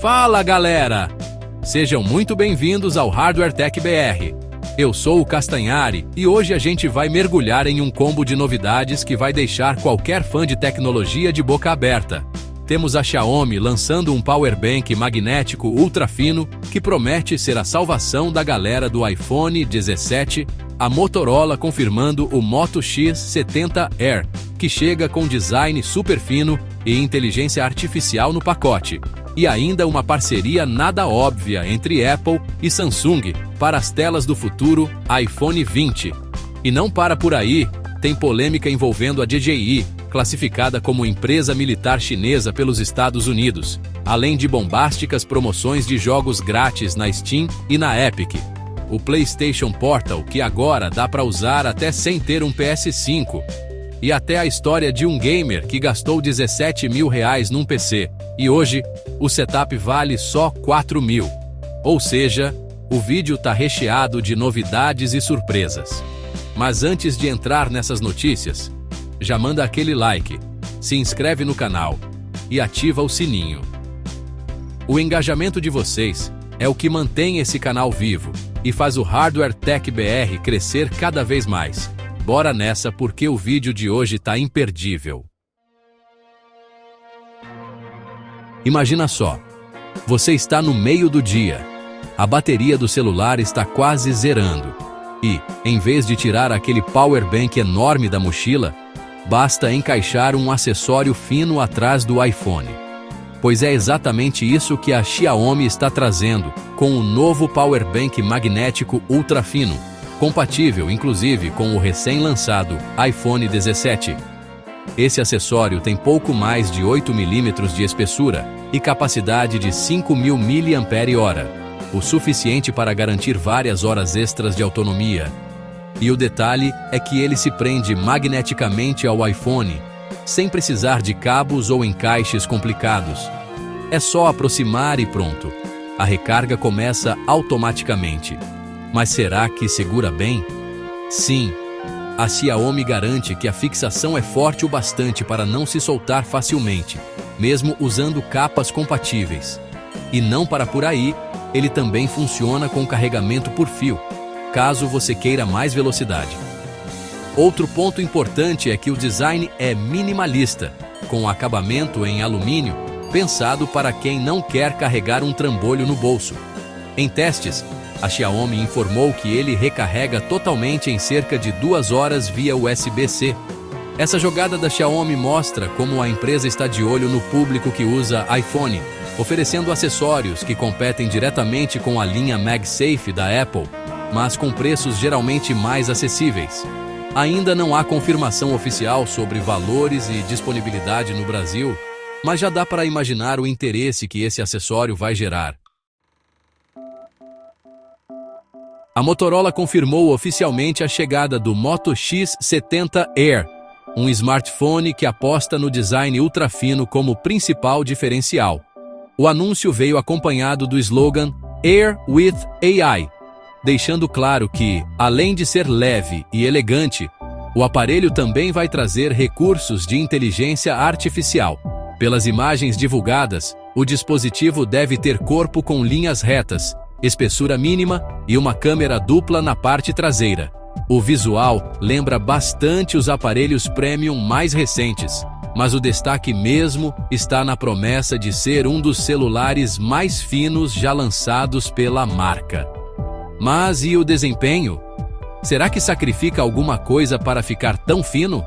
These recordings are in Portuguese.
Fala, galera! Sejam muito bem-vindos ao Hardware Tech BR. Eu sou o Castanhari e hoje a gente vai mergulhar em um combo de novidades que vai deixar qualquer fã de tecnologia de boca aberta. Temos a Xiaomi lançando um power bank magnético ultra fino que promete ser a salvação da galera do iPhone 17, a Motorola confirmando o Moto X70 Air, que chega com design super fino e inteligência artificial no pacote, e ainda uma parceria nada óbvia entre Apple e Samsung para as telas do futuro iPhone 20. E não para por aí, tem polêmica envolvendo a DJI, classificada como empresa militar chinesa pelos Estados Unidos, além de bombásticas promoções de jogos grátis na Steam e na Epic. O PlayStation Portal, que agora dá para usar até sem ter um PS5. E até a história de um gamer que gastou R$17 mil num PC, e hoje o setup vale só 4 mil. Ou seja, o vídeo tá recheado de novidades e surpresas. Mas antes de entrar nessas notícias, já manda aquele like, se inscreve no canal e ativa o sininho. O engajamento de vocês é o que mantém esse canal vivo e faz o Hardware Tech BR crescer cada vez mais. Bora nessa porque o vídeo de hoje tá imperdível. Imagina só, você está no meio do dia, a bateria do celular está quase zerando e, em vez de tirar aquele power bank enorme da mochila, basta encaixar um acessório fino atrás do iPhone. Pois é exatamente isso que a Xiaomi está trazendo com o novo power bank magnético ultra fino, compatível inclusive com o recém-lançado iPhone 17. Esse acessório tem pouco mais de 8 mm de espessura e capacidade de 5.000 mAh, o suficiente para garantir várias horas extras de autonomia. E o detalhe é que ele se prende magneticamente ao iPhone, sem precisar de cabos ou encaixes complicados. É só aproximar e pronto. A recarga começa automaticamente. Mas será que segura bem? Sim. A Xiaomi garante que a fixação é forte o bastante para não se soltar facilmente, mesmo usando capas compatíveis. E não para por aí, ele também funciona com carregamento por fio, caso você queira mais velocidade. Outro ponto importante é que o design é minimalista, com acabamento em alumínio, pensado para quem não quer carregar um trambolho no bolso. Em testes, a Xiaomi informou que ele recarrega totalmente em cerca de 2 horas via USB-C. Essa jogada da Xiaomi mostra como a empresa está de olho no público que usa iPhone, oferecendo acessórios que competem diretamente com a linha MagSafe da Apple, mas com preços geralmente mais acessíveis. Ainda não há confirmação oficial sobre valores e disponibilidade no Brasil, mas já dá para imaginar o interesse que esse acessório vai gerar. A Motorola confirmou oficialmente a chegada do Moto X70 Air, um smartphone que aposta no design ultra fino como principal diferencial. O anúncio veio acompanhado do slogan Air with AI, deixando claro que, além de ser leve e elegante, o aparelho também vai trazer recursos de inteligência artificial. Pelas imagens divulgadas, o dispositivo deve ter corpo com linhas retas, espessura mínima e uma câmera dupla na parte traseira. O visual lembra bastante os aparelhos premium mais recentes, mas o destaque mesmo está na promessa de ser um dos celulares mais finos já lançados pela marca. Mas e o desempenho? Será que sacrifica alguma coisa para ficar tão fino?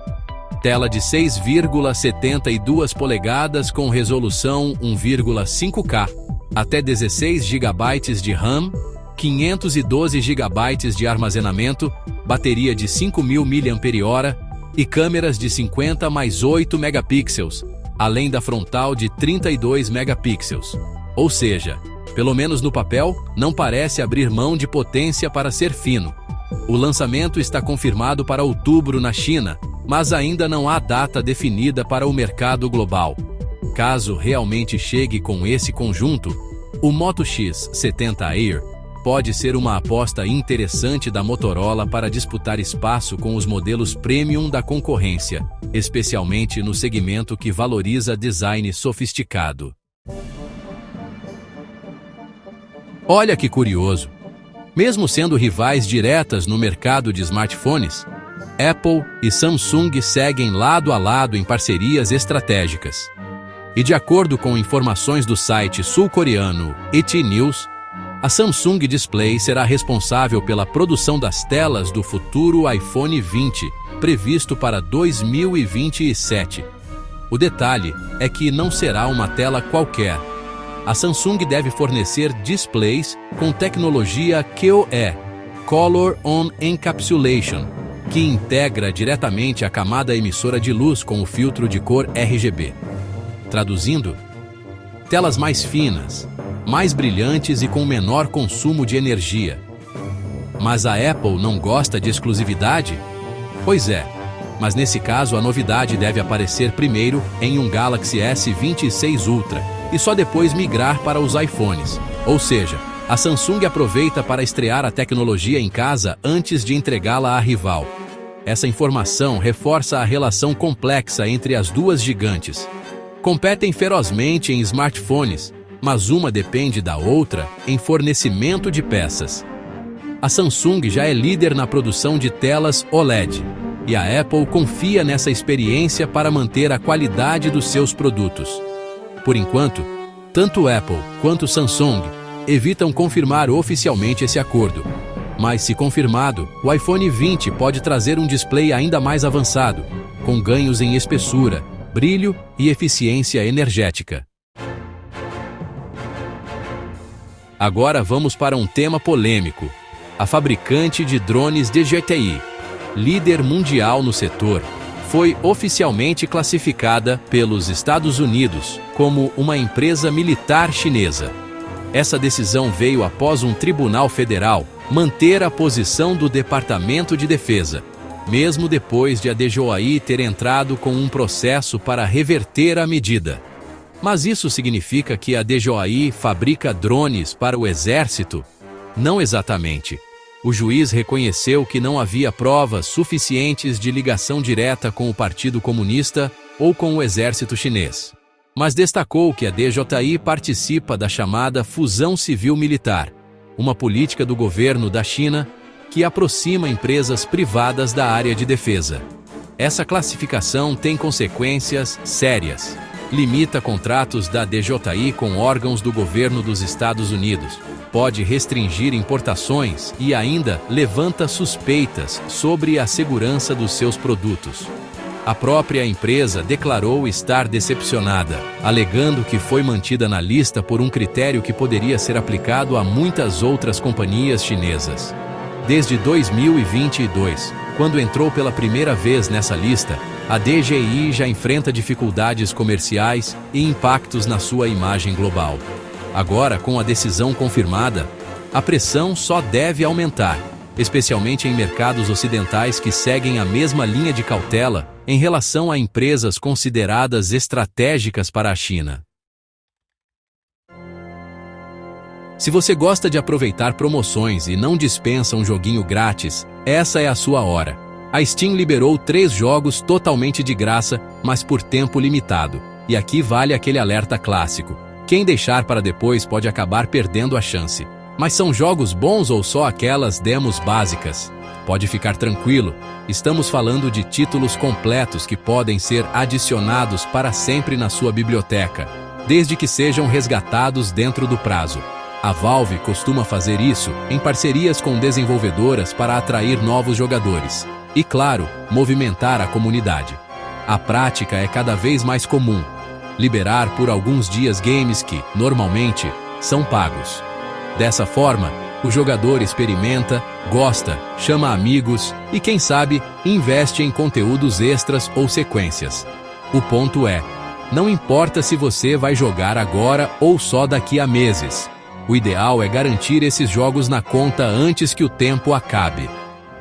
Tela de 6,72 polegadas com resolução 1,5K, até 16 GB de RAM, 512 GB de armazenamento, bateria de 5.000 mAh e câmeras de 50 mais 8 megapixels, além da frontal de 32 megapixels. Ou seja, pelo menos no papel, não parece abrir mão de potência para ser fino. O lançamento está confirmado para outubro na China, mas ainda não há data definida para o mercado global. Caso realmente chegue com esse conjunto, o Moto X70 Air pode ser uma aposta interessante da Motorola para disputar espaço com os modelos premium da concorrência, especialmente no segmento que valoriza design sofisticado. Olha que curioso! Mesmo sendo rivais diretas no mercado de smartphones, Apple e Samsung seguem lado a lado em parcerias estratégicas. E de acordo com informações do site sul-coreano ET News, a Samsung Display será responsável pela produção das telas do futuro iPhone 20, previsto para 2027. O detalhe é que não será uma tela qualquer. A Samsung deve fornecer displays com tecnologia QoE, Color On Encapsulation, que integra diretamente a camada emissora de luz com o filtro de cor RGB. Traduzindo, telas mais finas, mais brilhantes e com menor consumo de energia. Mas a Apple não gosta de exclusividade? Pois é, mas nesse caso a novidade deve aparecer primeiro em um Galaxy S26 Ultra e só depois migrar para os iPhones. Ou seja, a Samsung aproveita para estrear a tecnologia em casa antes de entregá-la à rival. Essa informação reforça a relação complexa entre as duas gigantes. Competem ferozmente em smartphones, mas uma depende da outra em fornecimento de peças. A Samsung já é líder na produção de telas OLED, e a Apple confia nessa experiência para manter a qualidade dos seus produtos. Por enquanto, tanto Apple quanto Samsung evitam confirmar oficialmente esse acordo. Mas, se confirmado, o iPhone 20 pode trazer um display ainda mais avançado, com ganhos em espessura, brilho e eficiência energética. Agora vamos para um tema polêmico. A fabricante de drones DJI, líder mundial no setor, foi oficialmente classificada pelos Estados Unidos como uma empresa militar chinesa. Essa decisão veio após um tribunal federal manter a posição do Departamento de Defesa, mesmo depois de a DJI ter entrado com um processo para reverter a medida. Mas isso significa que a DJI fabrica drones para o exército? Não exatamente. O juiz reconheceu que não havia provas suficientes de ligação direta com o Partido Comunista ou com o exército chinês. Mas destacou que a DJI participa da chamada fusão civil-militar, uma política do governo da China que aproxima empresas privadas da área de defesa. Essa classificação tem consequências sérias. Limita contratos da DJI com órgãos do governo dos Estados Unidos, pode restringir importações e ainda levanta suspeitas sobre a segurança dos seus produtos. A própria empresa declarou estar decepcionada, alegando que foi mantida na lista por um critério que poderia ser aplicado a muitas outras companhias chinesas. Desde 2022, quando entrou pela primeira vez nessa lista, a DJI já enfrenta dificuldades comerciais e impactos na sua imagem global. Agora, com a decisão confirmada, a pressão só deve aumentar, especialmente em mercados ocidentais que seguem a mesma linha de cautela em relação a empresas consideradas estratégicas para a China. Se você gosta de aproveitar promoções e não dispensa um joguinho grátis, essa é a sua hora. A Steam liberou 3 jogos totalmente de graça, mas por tempo limitado. E aqui vale aquele alerta clássico. Quem deixar para depois pode acabar perdendo a chance. Mas são jogos bons ou só aquelas demos básicas? Pode ficar tranquilo, estamos falando de títulos completos que podem ser adicionados para sempre na sua biblioteca, desde que sejam resgatados dentro do prazo. A Valve costuma fazer isso em parcerias com desenvolvedoras para atrair novos jogadores e, claro, movimentar a comunidade. A prática é cada vez mais comum, liberar por alguns dias games que, normalmente, são pagos. Dessa forma, o jogador experimenta, gosta, chama amigos e, quem sabe, investe em conteúdos extras ou sequências. O ponto é, não importa se você vai jogar agora ou só daqui a meses. O ideal é garantir esses jogos na conta antes que o tempo acabe.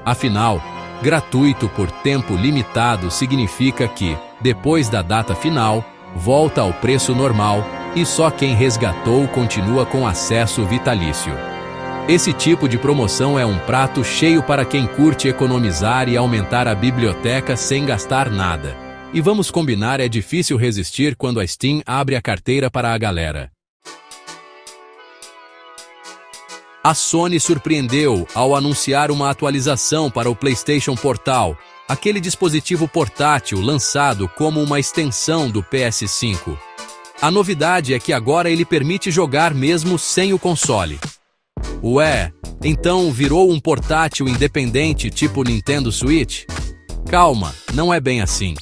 Afinal, gratuito por tempo limitado significa que, depois da data final, volta ao preço normal e só quem resgatou continua com acesso vitalício. Esse tipo de promoção é um prato cheio para quem curte economizar e aumentar a biblioteca sem gastar nada. E vamos combinar, é difícil resistir quando a Steam abre a carteira para a galera. A Sony surpreendeu ao anunciar uma atualização para o PlayStation Portal, aquele dispositivo portátil lançado como uma extensão do PS5. A novidade é que agora ele permite jogar mesmo sem o console. Ué, então virou um portátil independente tipo Nintendo Switch? Calma, não é bem assim.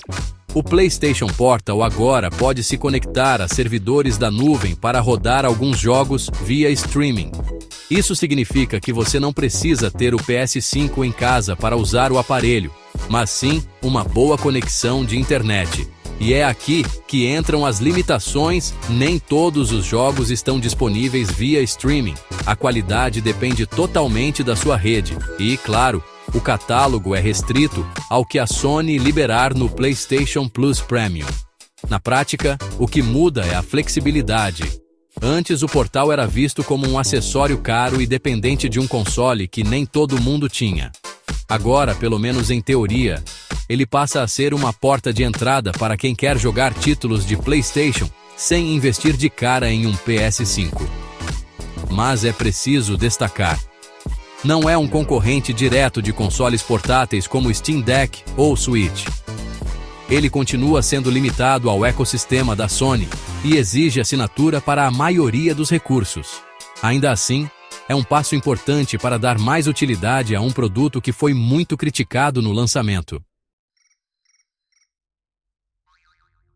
O PlayStation Portal agora pode se conectar a servidores da nuvem para rodar alguns jogos via streaming. Isso significa que você não precisa ter o PS5 em casa para usar o aparelho, mas sim uma boa conexão de internet. E é aqui que entram as limitações, nem todos os jogos estão disponíveis via streaming. A qualidade depende totalmente da sua rede e, claro, o catálogo é restrito ao que a Sony liberar no PlayStation Plus Premium. Na prática, o que muda é a flexibilidade. Antes, o portal era visto como um acessório caro e dependente de um console que nem todo mundo tinha. Agora, pelo menos em teoria, ele passa a ser uma porta de entrada para quem quer jogar títulos de PlayStation sem investir de cara em um PS5. Mas é preciso destacar: não é um concorrente direto de consoles portáteis como Steam Deck ou Switch. Ele continua sendo limitado ao ecossistema da Sony e exige assinatura para a maioria dos recursos. Ainda assim, é um passo importante para dar mais utilidade a um produto que foi muito criticado no lançamento.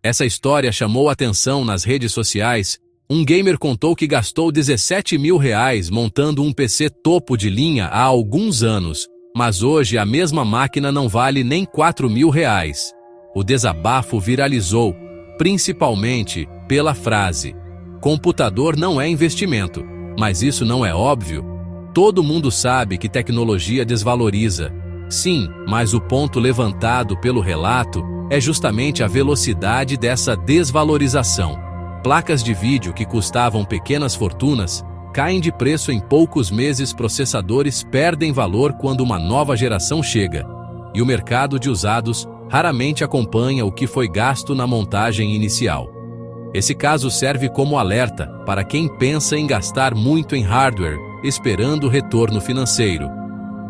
Essa história chamou atenção nas redes sociais. Um gamer contou que gastou R$17 mil montando um PC topo de linha há alguns anos, mas hoje a mesma máquina não vale nem R$4 mil. O desabafo viralizou, principalmente pela frase: "Computador não é investimento." Mas isso não é óbvio? Todo mundo sabe que tecnologia desvaloriza. Sim, mas o ponto levantado pelo relato é justamente a velocidade dessa desvalorização. Placas de vídeo que custavam pequenas fortunas caem de preço em poucos meses, processadores perdem valor quando uma nova geração chega. E o mercado de usados raramente acompanha o que foi gasto na montagem inicial. Esse caso serve como alerta para quem pensa em gastar muito em hardware, esperando retorno financeiro.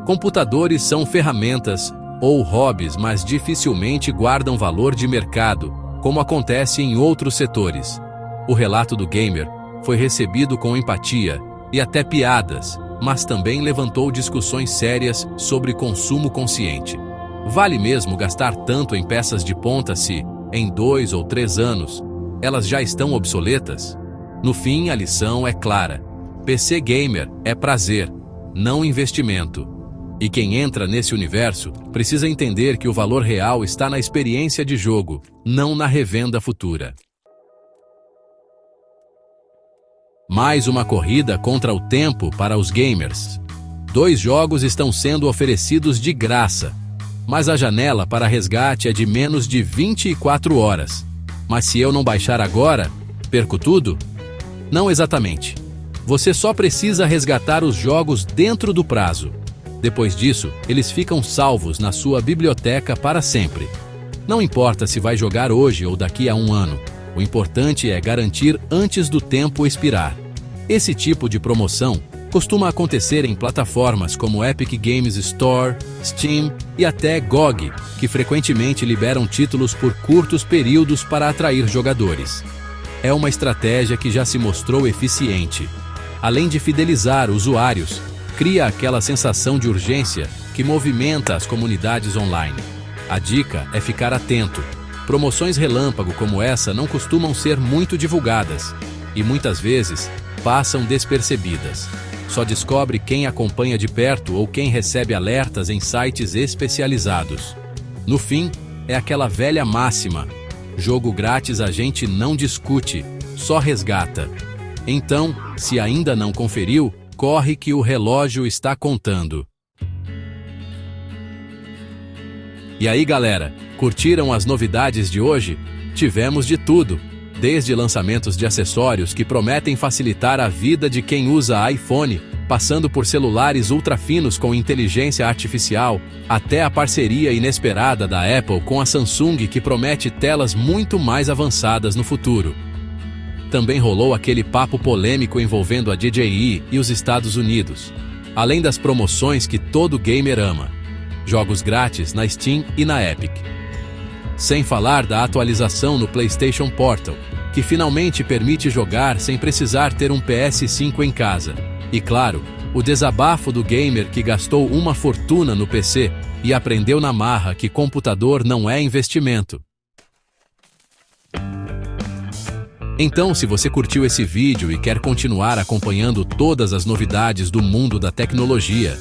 Computadores são ferramentas ou hobbies, mas dificilmente guardam valor de mercado, como acontece em outros setores. O relato do gamer foi recebido com empatia e até piadas, mas também levantou discussões sérias sobre consumo consciente. Vale mesmo gastar tanto em peças de ponta se, em 2 ou 3 anos, elas já estão obsoletas? No fim, a lição é clara: PC Gamer é prazer, não investimento. E quem entra nesse universo precisa entender que o valor real está na experiência de jogo, não na revenda futura. Mais uma corrida contra o tempo para os gamers. 2 jogos estão sendo oferecidos de graça, mas a janela para resgate é de menos de 24 horas. Mas se eu não baixar agora, perco tudo? Não exatamente. Você só precisa resgatar os jogos dentro do prazo. Depois disso, eles ficam salvos na sua biblioteca para sempre. Não importa se vai jogar hoje ou daqui a 1 ano, o importante é garantir antes do tempo expirar. Esse tipo de promoção costuma acontecer em plataformas como Epic Games Store, Steam e até GOG, que frequentemente liberam títulos por curtos períodos para atrair jogadores. É uma estratégia que já se mostrou eficiente. Além de fidelizar usuários, cria aquela sensação de urgência que movimenta as comunidades online. A dica é ficar atento. Promoções relâmpago como essa não costumam ser muito divulgadas e muitas vezes passam despercebidas. Só descobre quem acompanha de perto ou quem recebe alertas em sites especializados. No fim, é aquela velha máxima: jogo grátis a gente não discute, só resgata. Então, se ainda não conferiu, corre que o relógio está contando. E aí, galera, curtiram as novidades de hoje? Tivemos de tudo, desde lançamentos de acessórios que prometem facilitar a vida de quem usa iPhone, passando por celulares ultra finos com inteligência artificial, até a parceria inesperada da Apple com a Samsung, que promete telas muito mais avançadas no futuro. também rolou aquele papo polêmico envolvendo a DJI e os Estados Unidos, além das promoções que todo gamer ama. Jogos grátis na Steam e na Epic. Sem falar da atualização no PlayStation Portal, que finalmente permite jogar sem precisar ter um PS5 em casa. E claro, o desabafo do gamer que gastou uma fortuna no PC e aprendeu na marra que computador não é investimento. Então, se você curtiu esse vídeo e quer continuar acompanhando todas as novidades do mundo da tecnologia,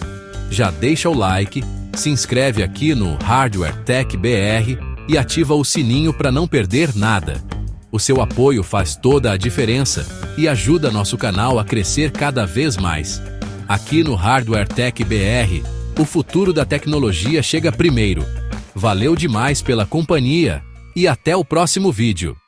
já deixa o like, se inscreve aqui no Hardware Tech BR e ativa o sininho para não perder nada. O seu apoio faz toda a diferença e ajuda nosso canal a crescer cada vez mais. Aqui no Hardware Tech BR, o futuro da tecnologia chega primeiro. Valeu demais pela companhia e até o próximo vídeo.